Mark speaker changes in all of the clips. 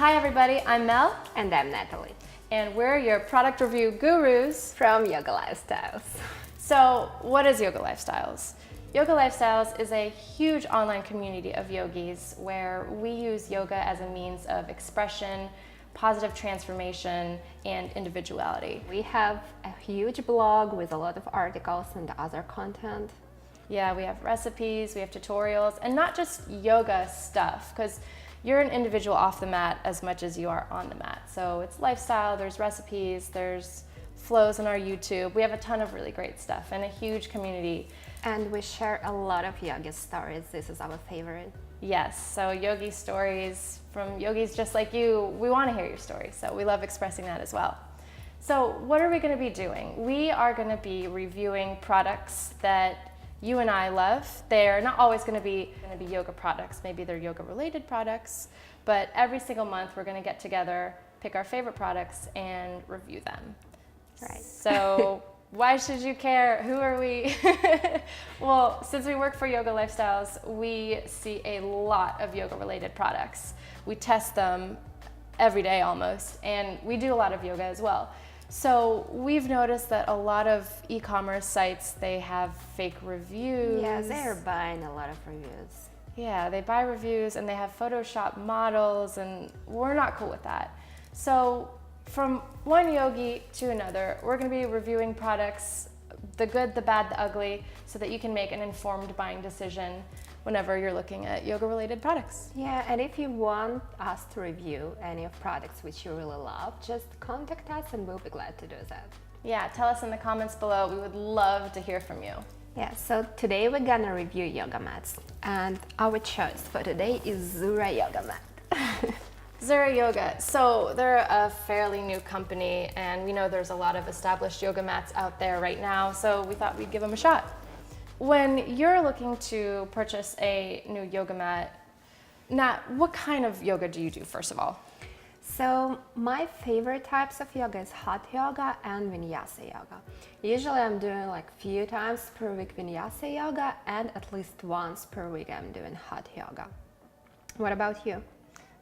Speaker 1: Hi everybody, I'm Mel.
Speaker 2: And I'm Natalie.
Speaker 1: And we're your product review gurus
Speaker 2: from Yoga Lifestyles.
Speaker 1: So what is Yoga Lifestyles? Yoga Lifestyles is a huge online community of yogis where we use yoga as a means of expression, positive transformation, and individuality.
Speaker 2: We have a huge blog with a lot of articles and other content.
Speaker 1: Yeah, we have recipes, we have tutorials, and not just yoga stuff, because you're an individual off the mat as much as you are on the mat. So it's lifestyle, there's recipes, there's flows on our YouTube. We have a ton of really great stuff and a huge community.
Speaker 2: And we share a lot of yoga stories. This is our favorite.
Speaker 1: Yes, so yogi stories from yogis just like you. We want to hear your story, so we love expressing that as well. So what are we going to be doing? We are going to be reviewing products that you and I love. They're not always going to be yoga products. Maybe they're yoga related products, but every single month we're going to get together, pick our favorite products, and review them.
Speaker 2: Right.
Speaker 1: So why should you care? Who are we? Well, since we work for Yoga Lifestyles, we see a lot of yoga related products. We test them every day almost, and we do a lot of yoga as well. So we've noticed that a lot of e-commerce sites, they have fake reviews.
Speaker 2: Yeah, they're buying a lot of reviews.
Speaker 1: Yeah, they buy reviews and they have Photoshop models, and we're not cool with that. So from one yogi to another, we're going to be reviewing products, the good, the bad, the ugly, so that you can make an informed buying decision whenever you're looking at yoga-related products.
Speaker 2: Yeah, and if you want us to review any of products which you really love, just contact us and we'll be glad to do that.
Speaker 1: Yeah, tell us in the comments below. We would love to hear from you.
Speaker 2: Yeah, so today we're gonna review yoga mats, and our choice for today is ZURA yoga mat.
Speaker 1: ZURA Yoga. So they're a fairly new company, and we know there's a lot of established yoga mats out there right now, so we thought we'd give them a shot. When you're looking to purchase a new yoga mat, Nat, what kind of yoga do you do, first of all?
Speaker 2: So my favorite types of yoga is hot yoga and vinyasa yoga. Usually I'm doing like few times per week vinyasa yoga, and at least once per week I'm doing hot yoga. What about you?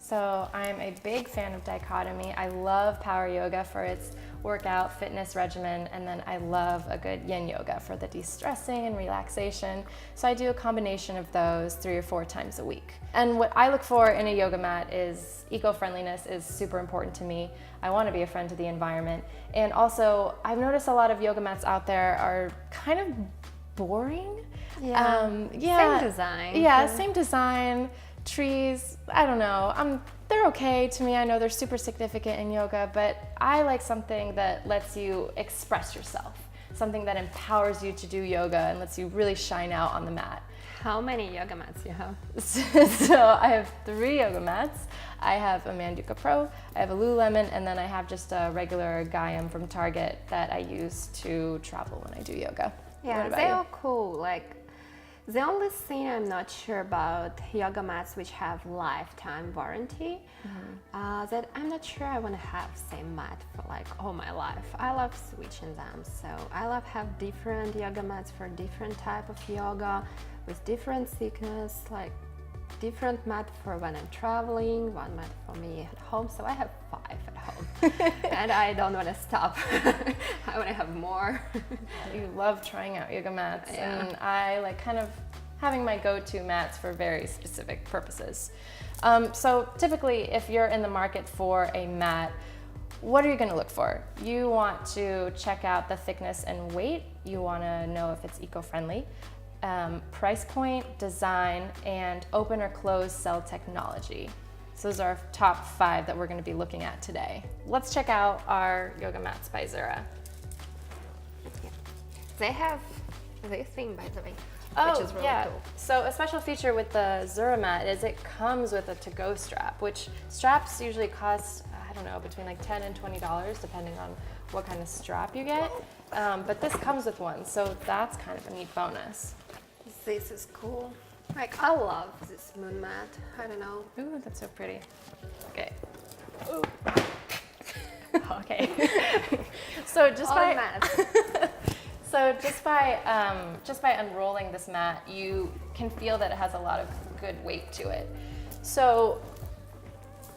Speaker 1: So I'm a big fan of dichotomy. I love power yoga for its workout fitness regimen, and then I love a good yin yoga for the de-stressing and relaxation. So I do a combination of those 3 or 4 times a week. And what I look for in a yoga mat is eco-friendliness is super important to me. I want to be a friend to the environment. And also, I've noticed a lot of yoga mats out there are kind of boring.
Speaker 2: Yeah, same design.
Speaker 1: Yeah, same design. Trees, I don't know, they're okay to me. I know they're super significant in yoga, but I like something that lets you express yourself, something that empowers you to do yoga and lets you really shine out on the mat.
Speaker 2: How many yoga mats do you have?
Speaker 1: So I have 3 yoga mats. I have a Manduka Pro, I have a Lululemon, and then I have just a regular Gaiam from Target that I use to travel when I do yoga.
Speaker 2: Yeah, they are cool. Like, the only thing I'm not sure about yoga mats which have lifetime warranty, that I'm not sure I want to have same mat for like all my life. I love switching them, so I love have different yoga mats for different type of yoga with different thickness, like different mat for when I'm traveling, one mat for me at home, so I have 5 at home. And I don't want to stop. I want to have more.
Speaker 1: You love trying out yoga mats,
Speaker 2: yeah.
Speaker 1: And I like kind of having my go-to mats for very specific purposes. So typically, if you're in the market for a mat, what are you going to look for? You want to check out the thickness and weight. You want to know if it's eco-friendly. Price point, design, and open or close cell technology. So those are our top 5 that we're going to be looking at today. Let's check out our yoga mats by ZURA.
Speaker 2: Yeah. They have this thing, by the way,
Speaker 1: which
Speaker 2: is really cool.
Speaker 1: So a special feature with the ZURA mat is it comes with a to-go strap, which straps usually cost, I don't know, between like $10 and $20 depending on what kind of strap you get. But this comes with one, so that's kind of a neat bonus.
Speaker 2: This is cool. Like, I love this moon mat. I don't know.
Speaker 1: Ooh, that's so pretty. Okay. Ooh. Okay. So just by unrolling this mat, you can feel that it has a lot of good weight to it. So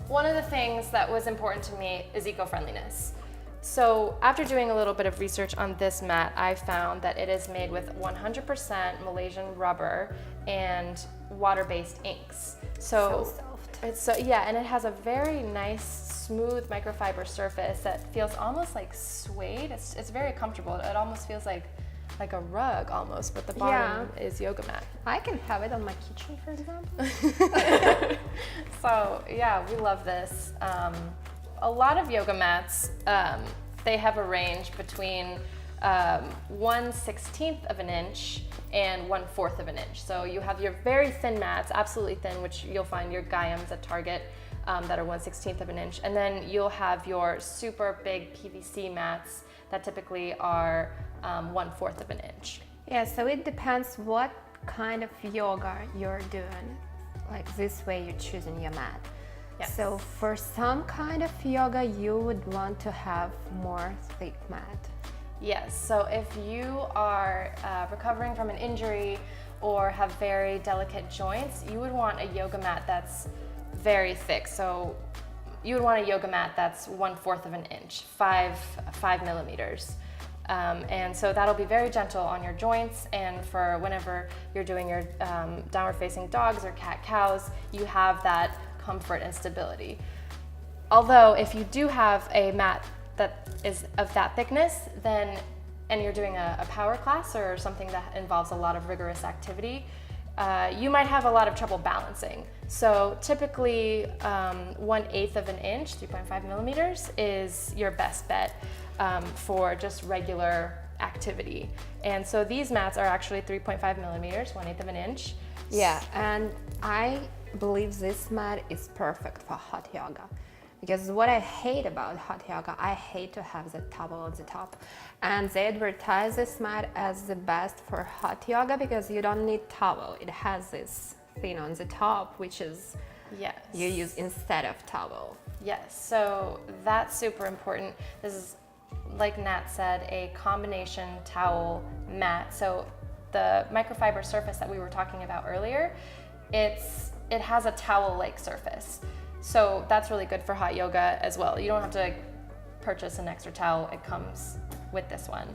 Speaker 1: one of the things that was important to me is eco-friendliness. So after doing a little bit of research on this mat, I found that it is made with 100% Malaysian rubber and water-based inks.
Speaker 2: So soft.
Speaker 1: And it has a very nice, smooth microfiber surface that feels almost like suede. It's very comfortable. It almost feels like a rug almost, but the bottom is yoga mat.
Speaker 2: I can have it on my kitchen, for example.
Speaker 1: So yeah, we love this. A lot of yoga mats, they have a range between 1/16 of an inch and 1/4 of an inch. So you have your very thin mats, absolutely thin, which you'll find your Gaiams at Target that are 1/16 of an inch. And then you'll have your super big PVC mats that typically are 1/4 of an inch.
Speaker 2: Yeah, so it depends what kind of yoga you're doing. Like this way you're choosing your mat.
Speaker 1: Yes.
Speaker 2: So for some kind of yoga, you would want to have more thick mat.
Speaker 1: Yes, so if you are recovering from an injury or have very delicate joints, you would want a yoga mat that's very thick. So you would want a yoga mat that's 1/4 of an inch, 5 millimeters. And so that'll be very gentle on your joints, and for whenever you're doing your downward facing dogs or cat-cows, you have that comfort and stability. Although if you do have a mat that is of that thickness, and you're doing a power class or something that involves a lot of rigorous activity, you might have a lot of trouble balancing. So typically 1/8 of an inch, 3.5 millimeters, is your best bet for just regular activity. And so these mats are actually 3.5 millimeters, 1/8 of an inch.
Speaker 2: Yeah, and I believe this mat is perfect for hot yoga. Because what I hate about hot yoga, I hate to have the towel on the top. And they advertise this mat as the best for hot yoga because you don't need towel. It has this thing on the top, which is you use instead of towel.
Speaker 1: Yes, so that's super important. This is, like Nat said, a combination towel mat. So the microfiber surface that we were talking about earlier, it has a towel-like surface. So that's really good for hot yoga as well. You don't have to purchase an extra towel, it comes with this one.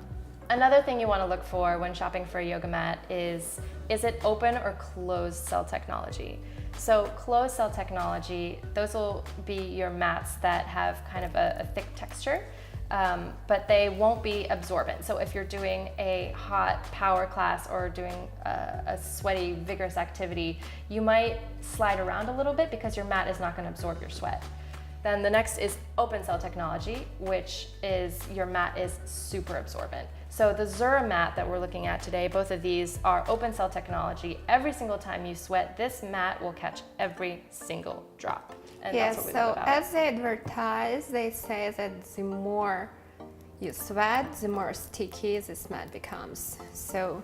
Speaker 1: Another thing you want to look for when shopping for a yoga mat is it open or closed cell technology? So closed cell technology, those will be your mats that have kind of a thick texture, but they won't be absorbent. So if you're doing a hot power class or doing a sweaty, vigorous activity, you might slide around a little bit because your mat is not going to absorb your sweat. Then the next is open cell technology, which is your mat is super absorbent. So the ZURA mat that we're looking at today, both of these are open cell technology. Every single time you sweat, this mat will catch every single drop. And
Speaker 2: Yes,
Speaker 1: that's what we
Speaker 2: so
Speaker 1: love about
Speaker 2: as they advertise, they say that the more you sweat, the more sticky this mat becomes. So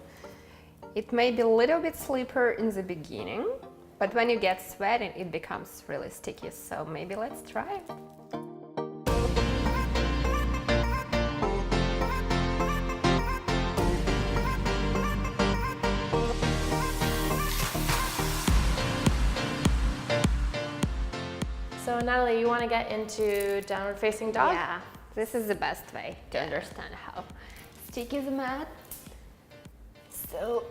Speaker 2: it may be a little bit slippery in the beginning, but when you get sweating, it becomes really sticky. So maybe let's try it.
Speaker 1: So Natalie, you want to get into downward facing dog?
Speaker 2: Yeah, this is the best way to understand how sticky the mat. So,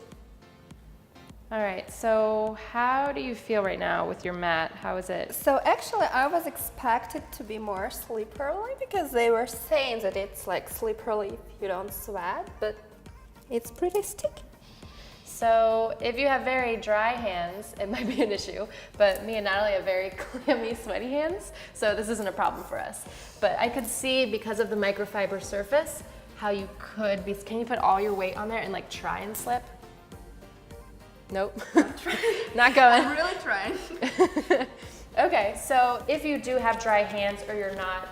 Speaker 1: all right, so how do you feel right now with your mat? How is it?
Speaker 3: So actually I was expected to be more slippery because they were saying that it's like slippery if you don't sweat, but it's pretty sticky.
Speaker 1: So if you have very dry hands, it might be an issue, but me and Natalie have very clammy, sweaty hands, so this isn't a problem for us. But I could see, because of the microfiber surface, how you could be, can you put all your weight on there and like try and slip? Nope, not going.
Speaker 3: I'm really trying.
Speaker 1: Okay, so if you do have dry hands or you're not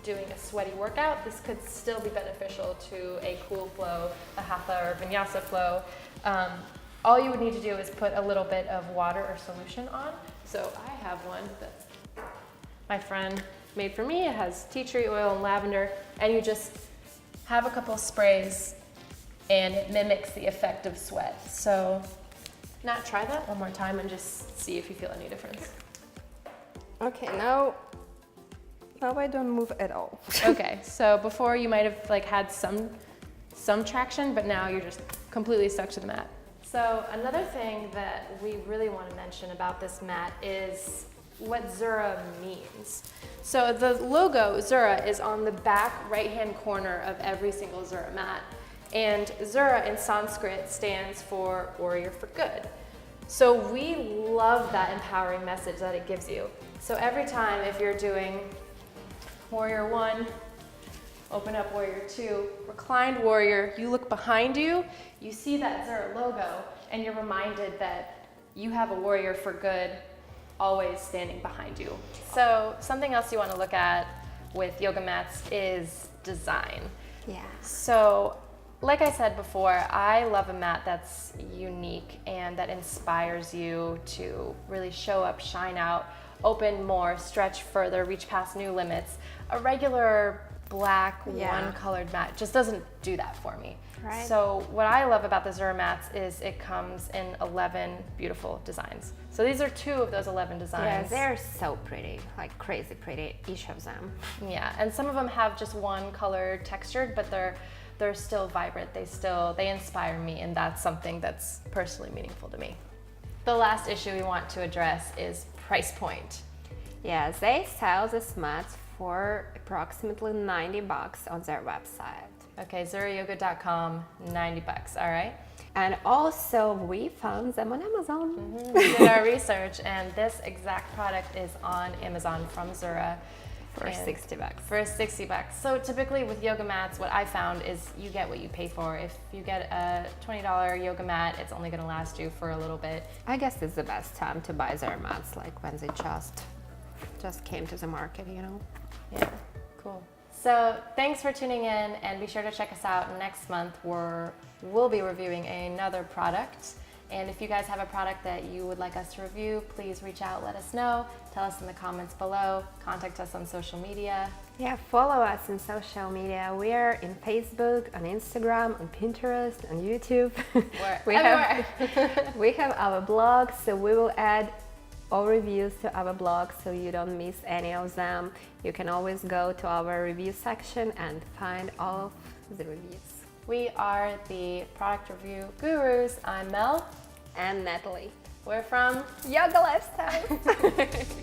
Speaker 1: doing a sweaty workout, this could still be beneficial to a cool flow, a hatha or vinyasa flow. All you would need to do is put a little bit of water or solution on. So I have one that my friend made for me. It has tea tree oil and lavender, and you just have a couple sprays and it mimics the effect of sweat. So Nat, try that one more time and just see if you feel any difference.
Speaker 3: Okay, now I don't move at all.
Speaker 1: Okay, so before you might have like had some traction, but now you're just completely stuck to the mat. So another thing that we really want to mention about this mat is what ZURA means. So the logo ZURA is on the back right-hand corner of every single ZURA mat. And ZURA in Sanskrit stands for warrior for good. So we love that empowering message that it gives you. So every time if you're doing warrior 1, open up warrior 2, reclined warrior, you look behind you, you see that ZURA logo, and you're reminded that you have a warrior for good always standing behind you. So something else you want to look at with yoga mats is design.
Speaker 2: Yeah.
Speaker 1: So like I said before, I love a mat that's unique and that inspires you to really show up, shine out, open more, stretch further, reach past new limits. A regular black one-colored mat just doesn't do that for me.
Speaker 2: Right.
Speaker 1: So what I love about the ZURA mats is it comes in 11 beautiful designs. So these are 2 of those 11
Speaker 2: Yeah,
Speaker 1: designs.
Speaker 2: they're so pretty, like crazy pretty, each of them.
Speaker 1: Yeah, and some of them have just one color textured, but they're still vibrant. They inspire me, and that's something that's personally meaningful to me. The last issue we want to address is price point.
Speaker 2: Yeah, they sell these mats for approximately $90 on their website.
Speaker 1: Okay, ZURAyoga.com, $90, all right?
Speaker 2: And also we found them on Amazon.
Speaker 1: We did our research, and this exact product is on Amazon from ZURA.
Speaker 2: For $60.
Speaker 1: For $60. So typically with yoga mats, what I found is you get what you pay for. If you get a $20 yoga mat, it's only gonna last you for a little bit.
Speaker 2: I guess it's the best time to buy their mats, like when they just came to the market, you know?
Speaker 1: Yeah, cool. So thanks for tuning in, and be sure to check us out next month where we'll be reviewing another product. And if you guys have a product that you would like us to review, please reach out, let us know, tell us in the comments below, contact us on social media.
Speaker 2: Yeah, follow us on social media. We are in Facebook, on Instagram, on Pinterest, on YouTube.
Speaker 1: Everywhere.
Speaker 2: We have our blog, so we will add all reviews to our blog so you don't miss any of them. You can always go to our review section and find all of the reviews.
Speaker 1: We are the Product Review Gurus. I'm Mel.
Speaker 2: And Natalie.
Speaker 1: We're from
Speaker 3: Yoga lifestyle.